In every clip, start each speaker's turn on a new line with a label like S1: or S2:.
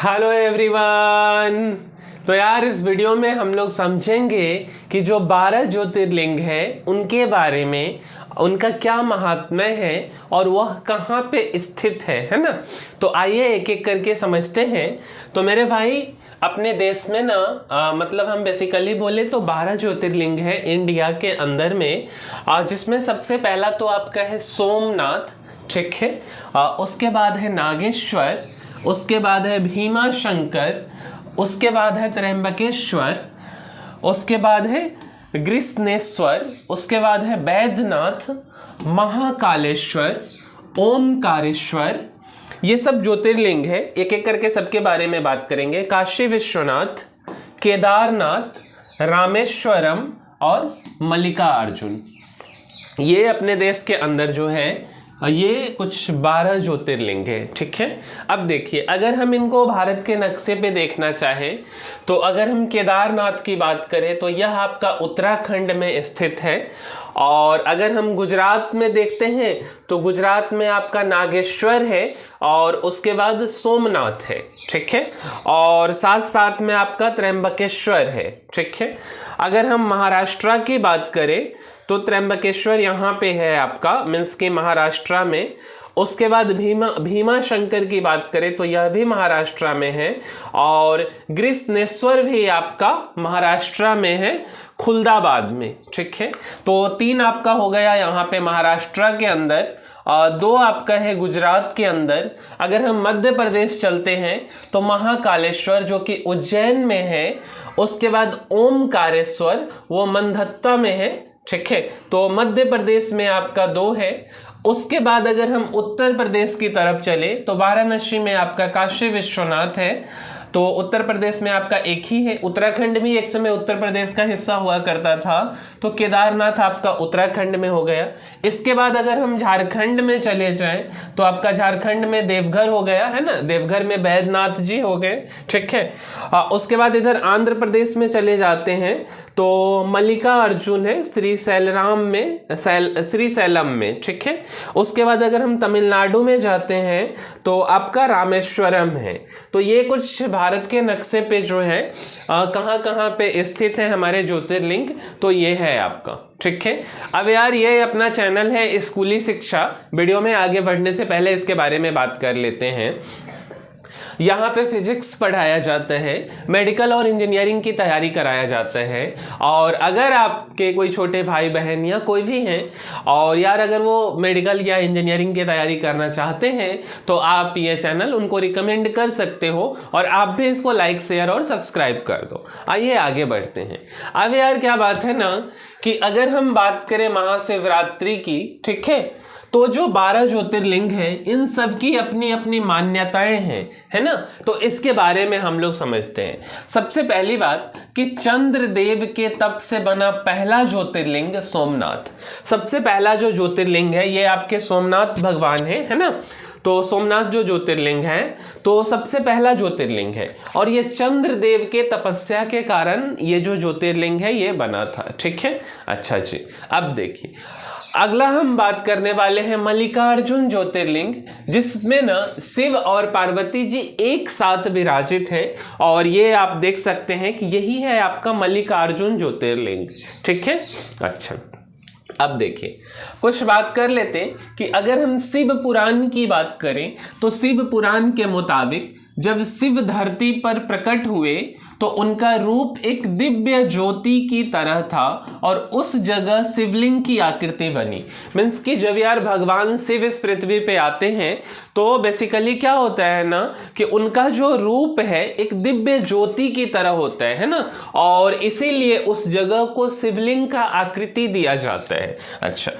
S1: Hello everyone. तो यार इस वीडियो में हम लोग समझेंगे कि जो 12 ज्योतिर्लिंग है उनके बारे में, उनका क्या महात्म्य है और वह कहाँ पे स्थित है ना। तो आइए एक एक करके समझते हैं। तो मेरे भाई अपने देश में ना मतलब हम बेसिकली बोले तो 12 ज्योतिर्लिंग है इंडिया के अंदर में, जिसमें सबसे पहला तो आपका है सोमनाथ, ठीक है। उसके बाद है नागेश्वर, उसके बाद है भीमा शंकर, उसके बाद है त्र्यंबकेश्वर, उसके बाद है ग्रिसनेश्वर, उसके बाद है बैद्यनाथ, महाकालेश्वर, ओमकारेश्वर। ये सब ज्योतिर्लिंग है। एक एक करके सबके बारे में बात करेंगे। काशी विश्वनाथ, केदारनाथ, रामेश्वरम और मल्लिकार्जुन। ये अपने देश के अंदर जो है ये कुछ 12 ज्योतिर्लिंग है, ठीक है। अब देखिए, अगर हम इनको भारत के नक्शे पे देखना चाहें तो अगर हम केदारनाथ की बात करें तो यह आपका उत्तराखंड में स्थित है। और अगर हम गुजरात में देखते हैं तो गुजरात में आपका नागेश्वर है और उसके बाद सोमनाथ है, ठीक है। और साथ साथ में आपका त्र्यंबकेश्वर है, ठीक है। अगर हम महाराष्ट्र की बात करें तो त्र्यंबकेश्वर यहाँ पे है आपका, मीन्स के महाराष्ट्र में। उसके बाद भीमा शंकर की बात करें तो यह भी महाराष्ट्र में है। और ग्रिसनेश्वर भी आपका महाराष्ट्र में है, खुलदाबाद में, ठीक है। तो 3 आपका हो गया यहाँ पे महाराष्ट्र के अंदर, 2 आपका है गुजरात के अंदर। अगर हम मध्य प्रदेश चलते हैं तो महाकालेश्वर जो कि उज्जैन में है, उसके बाद ओमकारेश्वर वो मनधत्ता में है, ठीक है। तो मध्य प्रदेश में आपका 2 है। उसके बाद अगर हम उत्तर प्रदेश की तरफ चले तो वाराणसी में आपका काशी विश्वनाथ है। तो उत्तर प्रदेश में आपका एक ही है। उत्तराखंड भी एक समय उत्तर प्रदेश का हिस्सा हुआ करता था, तो केदारनाथ आपका उत्तराखंड में हो गया। इसके बाद अगर हम झारखंड में चले जाएं तो आपका झारखंड में देवघर हो गया है ना, देवघर में बैद्यनाथ जी हो गए, ठीक है। उसके बाद इधर आंध्र प्रदेश में चले जाते हैं तो मल्लिकार्जुन है श्रीशैलम में, ठीक है। उसके बाद अगर हम तमिलनाडु में जाते हैं तो आपका रामेश्वरम है। तो ये कुछ भारत के नक्शे पे जो है कहाँ कहाँ पे स्थित है हमारे ज्योतिर्लिंग, तो ये है आपका, ठीक है। अब यार ये अपना चैनल है स्कूली शिक्षा। वीडियो में आगे बढ़ने से पहले इसके बारे में बात कर लेते हैं। यहाँ पे फिजिक्स पढ़ाया जाता है, मेडिकल और इंजीनियरिंग की तैयारी कराया जाता है। और अगर आपके कोई छोटे भाई बहन या कोई भी हैं और यार अगर वो मेडिकल या इंजीनियरिंग की तैयारी करना चाहते हैं तो आप ये चैनल उनको रिकमेंड कर सकते हो और आप भी इसको लाइक शेयर और सब्सक्राइब कर दो। आइए आगे बढ़ते हैं। अब यार क्या बात है ना कि अगर हम बात करें महाशिवरात्रि की, ठीक है, तो जो 12 ज्योतिर्लिंग हैं इन सब की अपनी अपनी मान्यताएं हैं, है ना। तो इसके बारे में हम लोग समझते हैं। सबसे पहली बात कि चंद्रदेव के तप से बना पहला ज्योतिर्लिंग सोमनाथ। सबसे पहला जो ज्योतिर्लिंग है ये आपके सोमनाथ भगवान है ना। तो सोमनाथ जो ज्योतिर्लिंग है तो सबसे पहला ज्योतिर्लिंग है और ये चंद्रदेव के तपस्या के कारण ये जो ज्योतिर्लिंग है ये बना था, ठीक है। अच्छा जी, अब देखिए अगला हम बात करने वाले हैं मल्लिकार्जुन ज्योतिर्लिंग, जिसमें ना शिव और पार्वती जी एक साथ विराजित है। और ये आप देख सकते हैं कि यही है आपका मल्लिकार्जुन ज्योतिर्लिंग, ठीक है। अच्छा, अब देखिए कुछ बात कर लेते हैं कि अगर हम शिव पुराण की बात करें तो शिव पुराण के मुताबिक जब शिव धरती पर प्रकट हुए तो उनका रूप एक दिव्य ज्योति की तरह था और उस जगह शिवलिंग की आकृति बनी। मीन्स कि जब यार भगवान शिव इस पृथ्वी पे आते हैं तो बेसिकली क्या होता है ना कि उनका जो रूप है एक दिव्य ज्योति की तरह होता है ना, और इसीलिए उस जगह को शिवलिंग का आकृति दिया जाता है। अच्छा,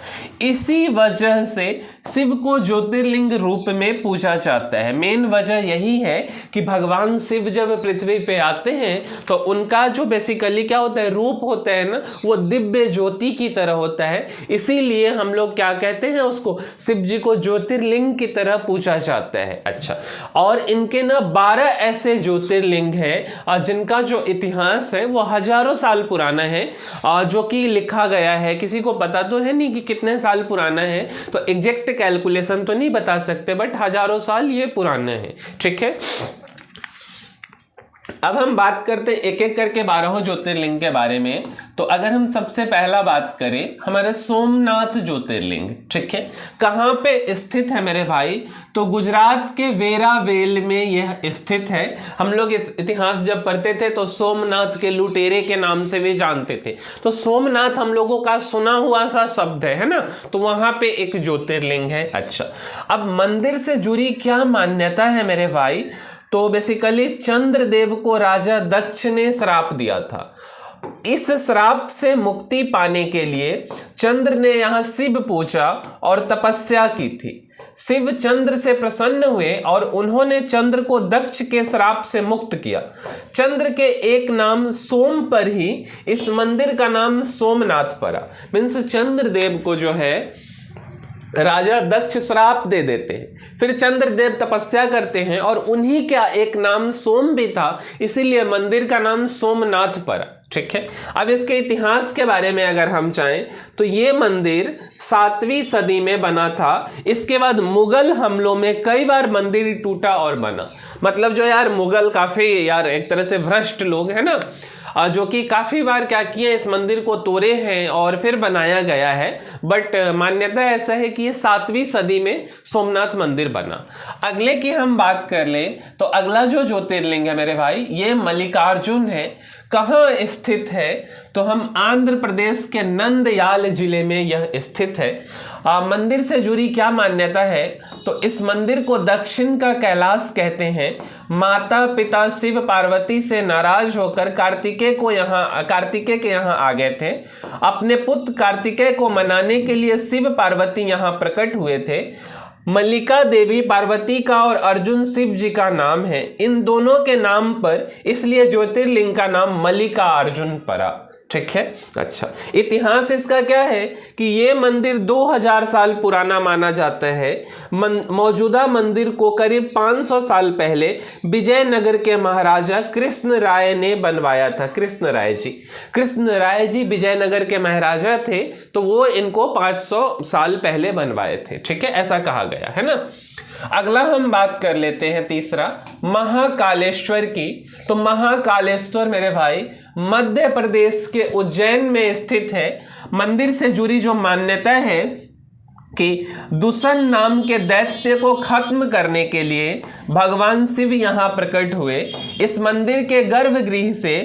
S1: इसी वजह से शिव को ज्योतिर्लिंग रूप में पूजा जाता है। मेन वजह यही है कि भगवान शिव जब पृथ्वी पे आते हैं तो उनका जो बेसिकली क्या होता है रूप होता है ना वो दिव्य ज्योति की तरह होता है। इसीलिए हम लोग क्या कहते हैं उसको, शिव जी को ज्योतिर्लिंग की तरह पूजा जाता है। अच्छा, और इनके ना 12 ऐसे ज्योतिर्लिंग है जिनका जो इतिहास है वो हजारों साल पुराना है, जो कि लिखा गया है। किसी को पता तो है नहीं कि कितने साल पुराना है, तो एग्जैक्ट कैलकुलेशन तो नहीं बता सकते, बट हजारों साल ये पुराना है, ठीक है। अब हम बात करते हैं एक एक करके 12 ज्योतिर्लिंग के बारे में। तो अगर हम सबसे पहला बात करें हमारा सोमनाथ ज्योतिर्लिंग, ठीक है, कहाँ पे स्थित है मेरे भाई? तो गुजरात के वेरावेल में यह स्थित है। हम लोग इतिहास जब पढ़ते थे तो सोमनाथ के लुटेरे के नाम से भी जानते थे। तो सोमनाथ हम लोगों का सुना हुआ सा शब्द है ना, तो वहां पे एक ज्योतिर्लिंग है। अच्छा, अब मंदिर से जुड़ी क्या मान्यता है मेरे भाई? तो बेसिकली चंद्रदेव को राजा दक्ष ने श्राप दिया था। इस श्राप से मुक्ति पाने के लिए चंद्र ने यहाँ शिव पूजा और तपस्या की थी। शिव चंद्र से प्रसन्न हुए और उन्होंने चंद्र को दक्ष के श्राप से मुक्त किया। चंद्र के एक नाम सोम पर ही इस मंदिर का नाम सोमनाथ पड़ा। मीन्स चंद्रदेव को जो है राजा दक्ष श्राप दे देते हैं, फिर चंद्रदेव तपस्या करते हैं और उन्हीं का एक नाम सोम भी था, इसीलिए मंदिर का नाम सोमनाथ पड़ा। ठीक है, अब इसके इतिहास के बारे में अगर हम चाहें तो ये मंदिर 7वीं सदी में बना था। इसके बाद मुगल हमलों में कई बार मंदिर टूटा और बना। मतलब जो यार मुगल काफी यार एक तरह से भ्रष्ट लोग हैं ना, जो कि काफ़ी बार क्या किए, इस मंदिर को तोड़े हैं और फिर बनाया गया है। बट मान्यता ऐसा है कि ये 7वीं सदी में सोमनाथ मंदिर बना। अगले की हम बात कर लें तो अगला जो ज्योतिर्लिंग है मेरे भाई, ये मल्लिकार्जुन है। कहाँ स्थित है? तो हम आंध्र प्रदेश के नंदयाल जिले में यह स्थित है। मंदिर से जुड़ी क्या मान्यता है? तो इस मंदिर को दक्षिण का कैलाश कहते हैं। माता पिता शिव पार्वती से नाराज होकर कार्तिकेय के यहाँ आ गए थे। अपने पुत्र कार्तिकेय को मनाने के लिए शिव पार्वती यहाँ प्रकट हुए थे। मल्लिका देवी पार्वती का और अर्जुन शिव जी का नाम है। इन दोनों के नाम पर इसलिए ज्योतिर्लिंग का नाम मल्लिका अर्जुन पड़ा। ठीक है, अच्छा, इतिहास इसका क्या है कि ये मंदिर 2000 साल पुराना माना जाता है। मौजूदा मंदिर को करीब 500 साल पहले विजयनगर के महाराजा कृष्ण राय ने बनवाया था। कृष्ण राय जी विजयनगर के महाराजा थे, तो वो इनको 500 साल पहले बनवाए थे। ठीक है, ऐसा कहा गया है ना। अगला हम बात कर लेते हैं तीसरा, महाकालेश्वर की। तो महाकालेश्वर मेरे भाई मध्य प्रदेश के उज्जैन में स्थित है। मंदिर से जुड़ी जो मान्यता है कि दूषण नाम के दैत्य को खत्म करने के लिए भगवान शिव यहाँ प्रकट हुए। इस मंदिर के गर्भगृह से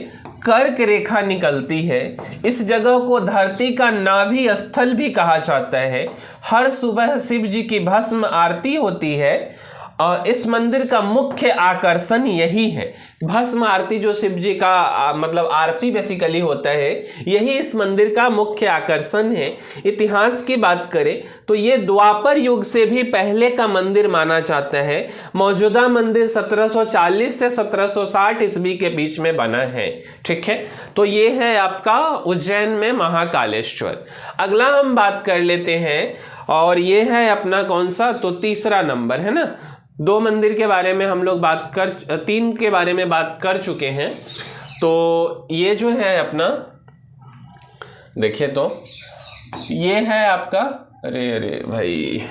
S1: कर्क रेखा निकलती है। इस जगह को धरती का नाभि स्थल भी कहा जाता है। हर सुबह शिव जी की भस्म आरती होती है और इस मंदिर का मुख्य आकर्षण यही है। भस्म आरती जो शिव जी का मतलब आरती बेसिकली होता है, यही इस मंदिर का मुख्य आकर्षण है। इतिहास की बात करें तो ये द्वापर युग से भी पहले का मंदिर माना जाता है। मौजूदा मंदिर 1740 से 1760 ईस्वी के बीच में बना है। ठीक है, तो ये है आपका उज्जैन में महाकालेश्वर। अगला हम बात कर लेते हैं और ये है अपना कौन सा, तो तीसरा नंबर है ना। 2 मंदिर के बारे में हम लोग 3 के बारे में बात कर चुके हैं। तो ये जो है अपना देखिए, तो ये है आपका, अरे भाई,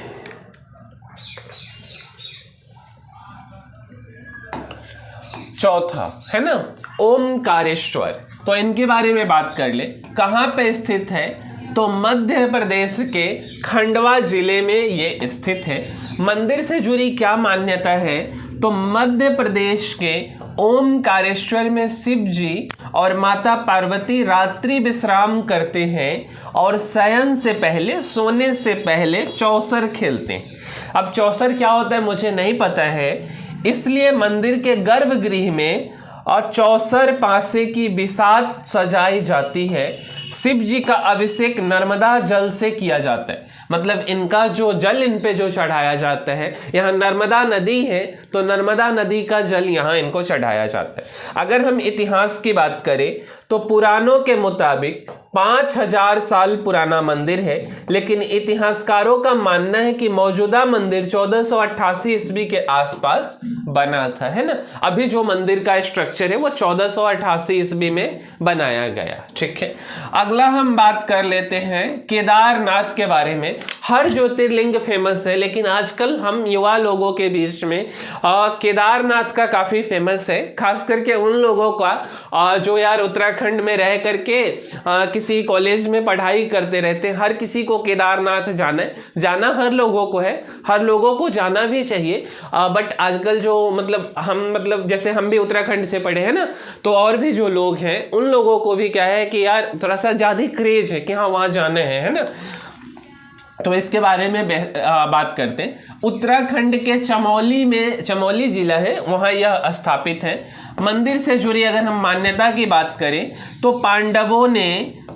S1: चौथा है ना, ओमकारेश्वर। तो इनके बारे में बात कर ले। कहाँ पे स्थित है? तो मध्य प्रदेश के खंडवा जिले में ये स्थित है। मंदिर से जुड़ी क्या मान्यता है? तो मध्य प्रदेश के ओमकारेश्वर में शिव जी और माता पार्वती रात्रि विश्राम करते हैं और शयन से पहले, सोने से पहले चौसर खेलते हैं। अब चौसर क्या होता है मुझे नहीं पता है, इसलिए मंदिर के गर्भगृह में और चौसर पासे की बिसात सजाई जाती है। शिव जी का अभिषेक नर्मदा जल से किया जाता है। मतलब इनका जो जल इन पे जो चढ़ाया जाता है, यहाँ नर्मदा नदी है तो नर्मदा नदी का जल यहाँ इनको चढ़ाया जाता है। अगर हम इतिहास की बात करें तो पुराणों के मुताबिक 5000 साल पुराना मंदिर है, लेकिन इतिहासकारों का मानना है कि मौजूदा मंदिर 1488 ईस्वी के आसपास बना था, है ना। अभी जो मंदिर का स्ट्रक्चर है वो 1488 ईस्वी में बनाया गया। ठीक है, अगला हम बात कर लेते हैं केदारनाथ के बारे में। हर ज्योतिर्लिंग फेमस है, लेकिन आजकल हम युवा लोगों के बीच में केदारनाथ का काफी फेमस है, खास करके उन लोगों का जो यार उत्तराखंड में रह करके किसी कॉलेज में पढ़ाई करते रहते हैं। हर किसी को केदारनाथ जाना हर लोगों को है, हर लोगों को जाना भी चाहिए। बट आजकल जो मतलब जैसे हम भी उत्तराखंड से पढ़े हैं ना, तो और भी जो लोग हैं उन लोगों को भी क्या है कि यार थोड़ा सा ज्यादा क्रेज है कि हाँ वहां जाना है ना। तो इसके बारे में बात करते हैं। उत्तराखंड के चमोली जिला है, वहाँ यह स्थापित है। मंदिर से जुड़ी अगर हम मान्यता की बात करें तो पांडवों ने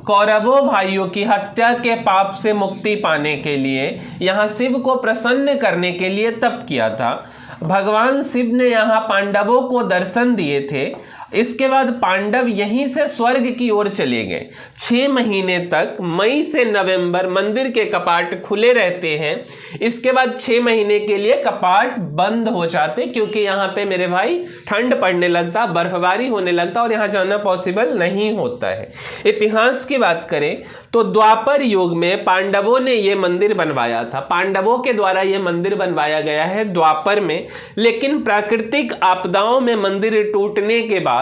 S1: कौरवों भाइयों की हत्या के पाप से मुक्ति पाने के लिए यहाँ शिव को प्रसन्न करने के लिए तप किया था। भगवान शिव ने यहाँ पांडवों को दर्शन दिए थे। इसके बाद पांडव यहीं से स्वर्ग की ओर चले गए। 6 महीने तक मई से नवंबर मंदिर के कपाट खुले रहते हैं। इसके बाद 6 महीने के लिए कपाट बंद हो जाते, क्योंकि यहाँ पे मेरे भाई ठंड पड़ने लगता, बर्फबारी होने लगता और यहाँ जाना पॉसिबल नहीं होता है। इतिहास की बात करें तो द्वापर युग में पांडवों ने ये मंदिर बनवाया था। पांडवों के द्वारा ये मंदिर बनवाया गया है द्वापर में, लेकिन प्राकृतिक आपदाओं में मंदिर टूटने के बाद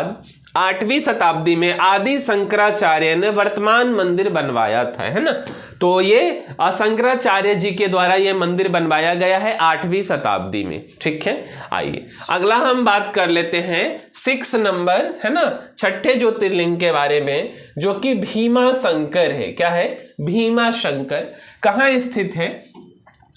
S1: 8वीं शताब्दी में आदि शंकराचार्य ने वर्तमान मंदिर बनवाया था, है ना। तो ये शंकराचार्य जी के द्वारा ये मंदिर बनवाया गया है 8वीं शताब्दी में। ठीक है, आइए अगला हम बात कर लेते हैं 6 नंबर, है ना, 6ठे ज्योतिर्लिंग के बारे में, जो कि भीमा शंकर है। क्या है? भीमा शंकर। कहाँ स्थित है?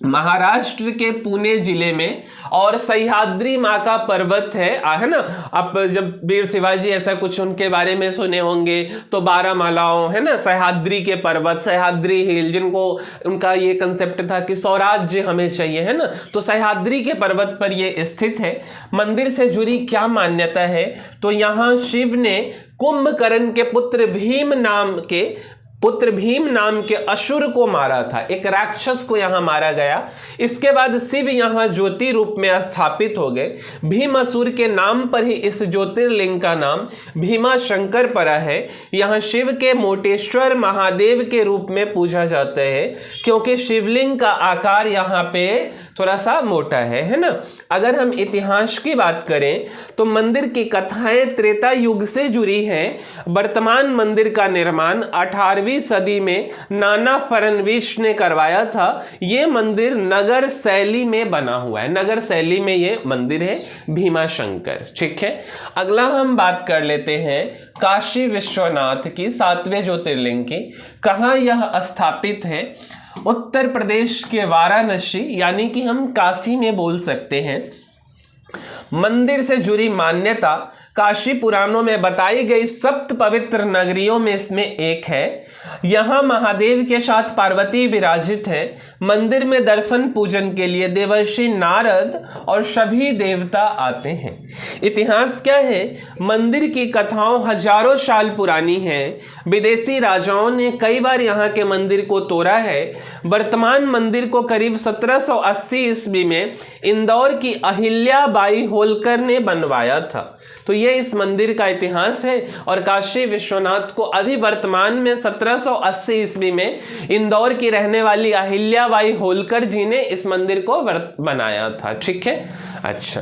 S1: महाराष्ट्र के पुणे जिले में, और सह्याद्री माँ का पर्वत है ना। आप जब वीर शिवाजी ऐसा कुछ उनके बारे में सुने होंगे तो 12 मालाओं, है ना, सह्याद्री के पर्वत, सह्याद्री हिल, जिनको उनका ये कंसेप्ट था कि स्वराज्य हमें चाहिए, है ना। तो सह्याद्री के पर्वत पर ये स्थित है। मंदिर से जुड़ी क्या मान्यता है? तो यहाँ शिव ने कुंभकर्ण के पुत्र भीम नाम के असुर को मारा था, एक राक्षस को यहां मारा गया। इसके बाद शिव यहां ज्योति रूप में स्थापित हो गए। भीम असुर के नाम पर ही इस ज्योतिर्लिंग का नाम भीमा शंकर पड़ा है। यहां शिव के मोटेश्वर महादेव के रूप में पूजा जाता है, क्योंकि शिवलिंग का आकार यहां पे थोड़ा सा मोटा है ना। अगर हम इतिहास की बात करें तो मंदिर की कथाएं त्रेता युग से जुड़ी हैं। वर्तमान मंदिर का निर्माण 18वीं सदी में नाना फडणवीस ने करवाया था। ये मंदिर नगर शैली में बना हुआ है, नगर शैली में ये मंदिर है भीमा शंकर। ठीक है, अगला हम बात कर लेते हैं काशी विश्वनाथ की, 7वें ज्योतिर्लिंग की। कहाँ यह स्थापित है? उत्तर प्रदेश के वाराणसी, यानी कि हम काशी में बोल सकते हैं। मंदिर से जुड़ी मान्यता काशी पुराणों में बताई गई 7 पवित्र नगरियों में इसमें एक है। यहाँ महादेव के साथ पार्वती विराजित है। मंदिर में दर्शन पूजन के लिए देवर्षि नारद और सभी देवता आते हैं। इतिहास क्या है? मंदिर की कथाओं हजारों साल पुरानी हैं। विदेशी राजाओं ने कई बार यहाँ के मंदिर को तोड़ा है। वर्तमान मंदिर को करीब 1780 ईस्वी में इंदौर की अहिल्याबाई होलकर ने बनवाया था। तो ये इस मंदिर का इतिहास है। और काशी विश्वनाथ को अभी वर्तमान में 1780 ईस्वी में इंदौर की रहने वाली अहिल्याबाई होलकर जी ने इस मंदिर को बनाया था। ठीक है, अच्छा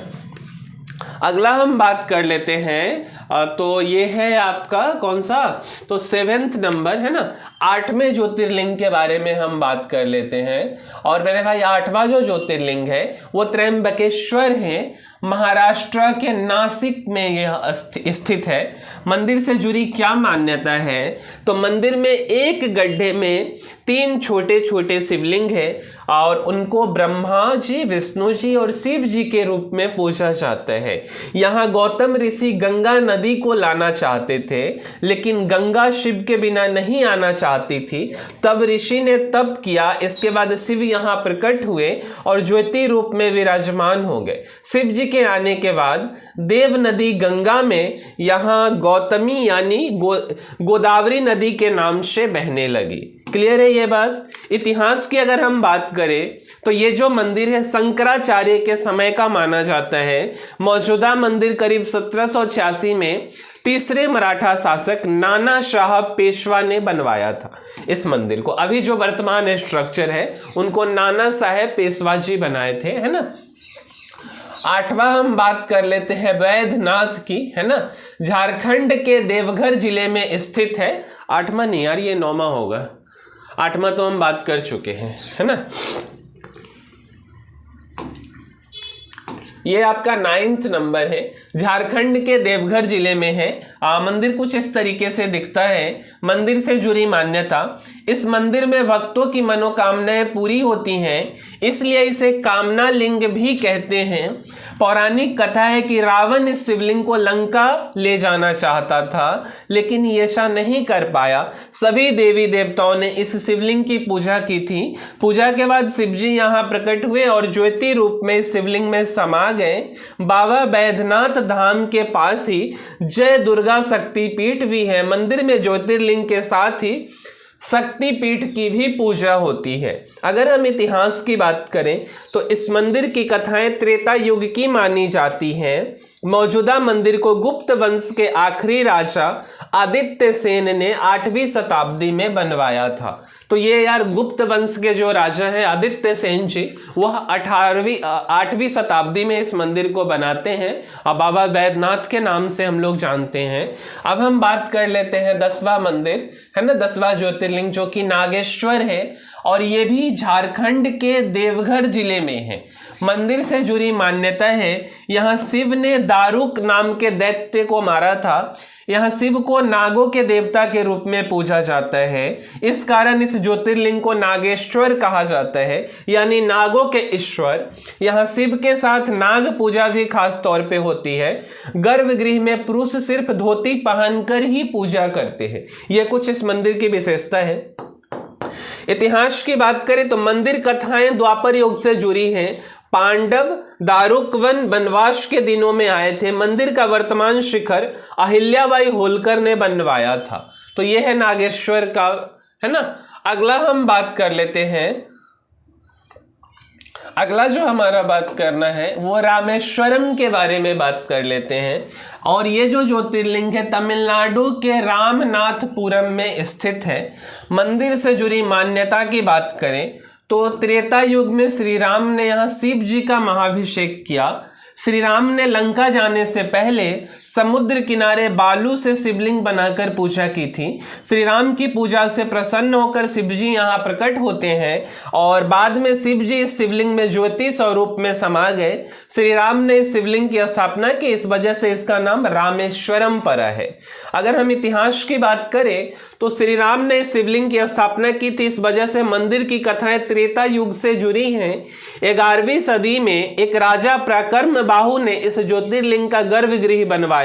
S1: अगला हम बात कर लेते हैं। तो ये है आपका कौन सा? तो 7th नंबर, है ना, 8वें ज्योतिर्लिंग के बारे में हम बात कर लेते हैं। और मेरे भाई 8वां जो ज्योतिर्लिंग है वो त्र्यंबकेश्वर है। महाराष्ट्र के नासिक में यह स्थित है। मंदिर से जुड़ी क्या मान्यता है? तो मंदिर में एक गड्ढे में 3 छोटे छोटे शिवलिंग है और उनको ब्रह्मा जी, विष्णु जी और शिव जी के रूप में पूजा जाता है। यहाँ गौतम ऋषि गंगा नदी को लाना चाहते थे, लेकिन गंगा शिव के बिना नहीं आना चाहते आती थी, तब ऋषि ने तप किया। इसके बाद शिव यहाँ प्रकट हुए और ज्योति रूप में विराजमान हो गए। शिव जी के आने के बाद देव नदी गंगा में यहाँ गौतमी यानी गोदावरी नदी के नाम से बहने लगी। क्लियर है ये बात। इतिहास की अगर हम बात करें तो ये जो मंदिर है शंकराचार्य के समय का माना जाता है। मौजूदा मंदिर करीब 1786 में तीसरे मराठा शासक नाना शाह पेशवा ने बनवाया था इस मंदिर को। अभी जो वर्तमान स्ट्रक्चर है उनको नाना साहेब पेशवा जी बनाए थे, है ना। आठवां हम बात कर लेते हैं वैद्यनाथ की, है ना। झारखंड के देवघर जिले में स्थित है। आठवां नहीं यार, ये 9वां होगा। 8वां तो हम बात कर चुके हैं, है ना। ये आपका 9th नंबर है, झारखंड के देवघर जिले में है। मंदिर कुछ इस तरीके से दिखता है। मंदिर से जुड़ी मान्यता, इस मंदिर में भक्तों की मनोकामनाएं पूरी होती हैं, इसलिए इसे कामना लिंग भी कहते हैं। पौराणिक कथा है कि रावण इस शिवलिंग को लंका ले जाना चाहता था, लेकिन ये ऐसा नहीं कर पाया। सभी देवी देवताओं ने इस शिवलिंग की पूजा की थी। पूजा के बाद शिवजी यहाँ प्रकट हुए और ज्योति रूप में इस शिवलिंग में समा गए। बाबा बैद्यनाथ धाम के पास ही जय दुर्गा शक्तिपीठ भी है। मंदिर में ज्योतिर्लिंग के साथ ही शक्तिपीठ की भी पूजा होती है। अगर हम इतिहास की बात करें तो इस मंदिर की कथाएं त्रेता युग की मानी जाती हैं। मौजूदा मंदिर को गुप्त वंश के आखिरी राजा आदित्य सेन ने 8वीं शताब्दी में बनवाया था। तो ये यार गुप्त वंश के जो राजा है आदित्य सेन जी, वह 8वीं शताब्दी में इस मंदिर को बनाते हैं और बाबा बैद्यनाथ के नाम से हम लोग जानते हैं। अब हम बात कर लेते हैं 10वां मंदिर, है ना, 10वां ज्योतिर्लिंग, जो कि नागेश्वर है और ये भी झारखंड के देवघर जिले में है। मंदिर से जुड़ी मान्यता है, यहाँ शिव ने दारुक नाम के दैत्य को मारा था। यहाँ शिव को नागों के देवता के रूप में पूजा जाता है, इस कारण इस ज्योतिर्लिंग को नागेश्वर कहा जाता है, यानी नागों के ईश्वर। यहाँ शिव के साथ नाग पूजा भी खास तौर पे होती है। गर्भगृह में पुरुष सिर्फ धोती पहनकर ही पूजा करते हैं। यह कुछ इस मंदिर की विशेषता है। इतिहास की बात करें तो मंदिर कथाएं द्वापर युग से जुड़ी हैं। पांडव दारुकवन वनवास के दिनों में आए थे। मंदिर का वर्तमान शिखर अहिल्याबाई होलकर ने बनवाया था। तो यह है नागेश्वर का, है ना। अगला हम बात कर लेते हैं, अगला जो हमारा बात करना है वो रामेश्वरम के बारे में बात कर लेते हैं। और ये जो ज्योतिर्लिंग है तमिलनाडु के रामनाथपुरम में स्थित है। मंदिर से जुड़ी मान्यता की बात करें तो त्रेता युग में श्री राम ने यहाँ शिव जी का महाभिषेक किया। श्री राम ने लंका जाने से पहले समुद्र किनारे बालू से शिवलिंग बनाकर पूजा की थी। श्री राम की पूजा से प्रसन्न होकर शिवजी यहाँ प्रकट होते हैं और बाद में शिवजी इस शिवलिंग में ज्योति स्वरूप में समा गए। श्री राम ने इस शिवलिंग की स्थापना की, इस वजह से इसका नाम रामेश्वरम पड़ा है। अगर हम इतिहास की बात करें तो श्री राम ने इस शिवलिंग की स्थापना की थी, इस वजह से मंदिर की कथाएं त्रेता युग से जुड़ी हैं। 11वीं सदी में एक राजा पराक्रम बाहु ने इस ज्योतिर्लिंग का गर्भगृह बनवाया।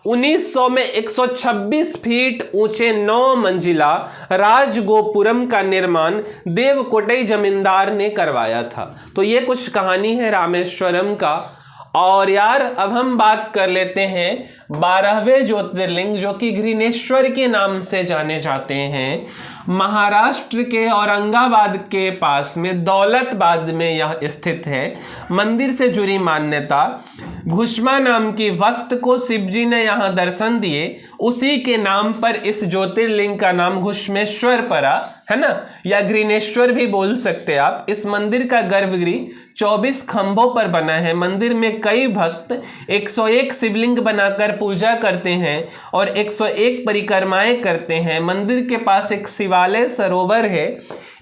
S1: 1900 में 126 फीट ऊंचे 9 मंजिला राजगोपुरम का निर्माण देवकोटई जमींदार ने करवाया था। तो ये कुछ कहानी है रामेश्वरम का। और यार अब हम बात कर लेते हैं 12वें ज्योतिर्लिंग, जो कि घृणेश्वर के नाम से जाने जाते हैं। महाराष्ट्र के औरंगाबाद के पास में दौलताबाद में यह स्थित है। मंदिर से जुड़ी मान्यता, घुष्मा नाम की भक्त को शिवजी ने यहाँ दर्शन दिए, उसी के नाम पर इस ज्योतिर्लिंग का नाम घुष्मेश्वर पड़ा, है ना, या घृणेश्वर भी बोल सकते आप। इस मंदिर का गर्भगृह 24 खंभों पर बना है। मंदिर में कई भक्त 101 शिवलिंग बनाकर पूजा करते हैं और 101 परिक्रमाएं करते हैं। मंदिर के पास एक शिवालय सरोवर है,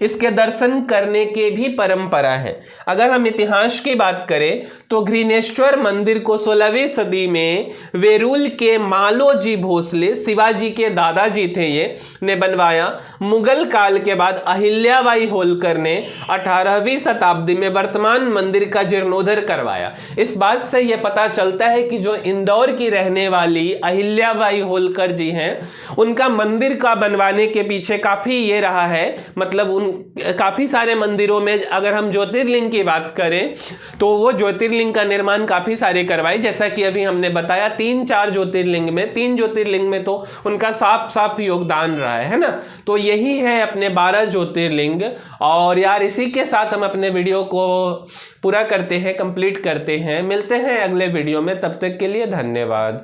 S1: इसके दर्शन करने की भी परंपरा है। अगर हम इतिहास की बात करें तो घृणेश्वर मंदिर को 16वीं सदी में वेरूल के मालोजी भोसले, शिवाजी के दादाजी थे ये, ने बनवाया। मुगल काल के बाद अहिल्याबाई होलकर ने 18वीं शताब्दी में वर्तमान कौन मंदिर का जीर्णोद्धार करवाया। इस बात से यह पता चलता है कि जो इंदौर की रहने वाली अहिल्याबाई होलकर जी हैं, उनका मंदिर का बनवाने के पीछे काफी ये रहा है, मतलब उन काफी सारे मंदिरों में अगर हम ज्योतिर्लिंग की बात करें तो वो ज्योतिर्लिंग का निर्माण काफी सारे करवाए। जैसा कि अभी हमने बताया 3-4 ज्योतिर्लिंग में, 3 ज्योतिर्लिंग में तो उनका साफ साफ योगदान रहा है ना। तो यही है अपने 12 ज्योतिर्लिंग। और यार इसी के साथ हम अपने वीडियो को पूरा करते हैं, कंप्लीट करते हैं। मिलते हैं अगले वीडियो में, तब तक के लिए धन्यवाद।